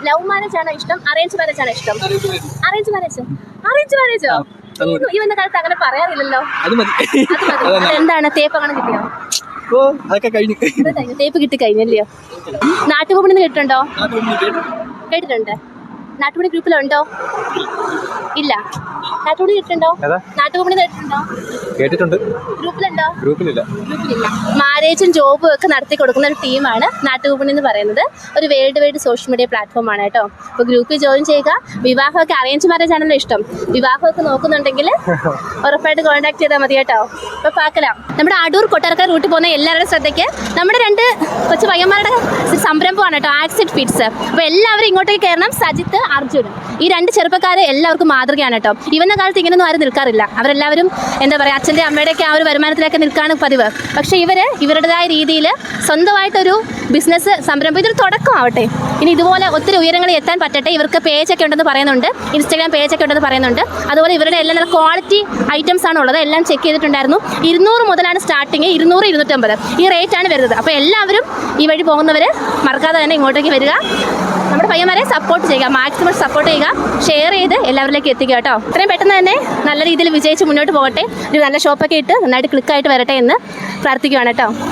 Love marriage ആണോ ഇഷ്ടം, arrange marriage ആണോ ഇഷ്ടം? Arrange marriage. അറേഞ്ച് മാരേജോ? ഈ വന്ന കാലത്ത് അങ്ങനെ പറയാറില്ലല്ലോ. എന്താണ് തേപ്പ് അങ്ങനെ കിട്ടിയോ? തേപ്പ് കിട്ടി കഴിഞ്ഞല്ലയോ? നാട്ടുകൂപ്പിന്ന് കേട്ടിട്ടുണ്ടോ? കേട്ടിട്ടുണ്ട്. നാട്ടുപണി ഗ്രൂപ്പിലുണ്ടോ? ഇല്ല. നാട്ടുപണി കേട്ടിട്ടുണ്ടോ? നാട്ടുകൂപ്പിന് കേട്ടിട്ടുണ്ടോ? ഗ്രൂപ്പിലുണ്ടോ? ഗ്രൂപ്പിലില്ല. മാരേജും ജോബും ഒക്കെ നടത്തി കൊടുക്കുന്ന ഒരു ടീമാണ് നാട്ടുകൂപ്പണി എന്ന് പറയുന്നത്. ഒരു വേൾഡ് വൈഡ് സോഷ്യൽ മീഡിയ പ്ലാറ്റ്ഫോമാണ് കേട്ടോ. അപ്പോൾ ഗ്രൂപ്പിൽ ജോയിൻ ചെയ്യുക. വിവാഹമൊക്കെ അറേഞ്ച് മാരേജ് ആണല്ലോ ഇഷ്ടം. വിവാഹമൊക്കെ നോക്കുന്നുണ്ടെങ്കിൽ ഉറപ്പായിട്ട് കോൺടാക്ട് ചെയ്താൽ മതി കേട്ടോ. അപ്പോൾ പാക്കലാം. നമ്മുടെ അടൂർ കൊട്ടാരക്കര റൂട്ടിൽ പോകുന്ന എല്ലാവരുടെയും ശ്രദ്ധയ്ക്ക് നമ്മുടെ 2 കൊച്ചു പയ്യന്മാരുടെ സംരംഭമാണ് കേട്ടോ, ആക്സിഡ് ഫിറ്റ്സ്. അപ്പോൾ എല്ലാവരും ഇങ്ങോട്ടേക്ക് കയറണം. സജിത്ത്, അർജുൻ, ഈ 2 ചെറുപ്പക്കാരെ എല്ലാവർക്കും മാതൃകയാണ് കേട്ടോ. ഇവന്ന കാലത്ത് ഇങ്ങനെയൊന്നും ആരും നിൽക്കാറില്ല. അവരെല്ലാവരും എന്താ പറയുക, അച്ഛൻ്റെ അമ്മയുടെയൊക്കെ ആ ഒരു വരുമാനത്തിലൊക്കെ നിൽക്കാണ് പതിവ്. പക്ഷേ ഇവരുടേതായ രീതിയിൽ സ്വന്തമായിട്ടൊരു ബിസിനസ് സംരംഭം, ഇതൊരു തുടക്കമാവട്ടെ. ഇനി ഇതുപോലെ ഒത്തിരി ഉയരങ്ങളിൽ എത്താൻ പറ്റട്ടെ. ഇവർക്ക് പേജൊക്കെ ഉണ്ടെന്ന് പറയുന്നുണ്ട്, ഇൻസ്റ്റാഗ്രാം പേജൊക്കെ ഉണ്ടെന്ന് പറയുന്നുണ്ട്. അതുപോലെ ഇവരുടെ എല്ലാം നല്ല ക്വാളിറ്റി ഐറ്റംസ് ആണ് ഉള്ളത്. എല്ലാം ചെക്ക് ചെയ്തിട്ടുണ്ടായിരുന്നു. 200 മുതലാണ് സ്റ്റാർട്ടിങ്, 200, 250 ഈ റേറ്റാണ് വരുന്നത്. അപ്പോൾ എല്ലാവരും ഈ വഴി പോകുന്നവർ മറക്കാതെ തന്നെ ഇങ്ങോട്ടേക്ക് വരിക. നമ്മുടെ പയ്യന്മാരെ സപ്പോർട്ട് ചെയ്യുക, മാക്സിമം സപ്പോർട്ട് ചെയ്യുക, ഷെയർ ചെയ്ത് എല്ലാവരിലേക്ക് എത്തിക്കുക കേട്ടോ. ഇത്രയും പെട്ടെന്ന് തന്നെ നല്ല രീതിയിൽ വിജയിച്ച് മുന്നോട്ട് പോകട്ടെ. ഒരു നല്ല ഷോപ്പൊക്കെ ഇട്ട് നന്നായിട്ട് ക്ലിക്കായിട്ട് വരട്ടെ എന്ന് പ്രാർത്ഥിക്കുകയാണ് കേട്ടോ.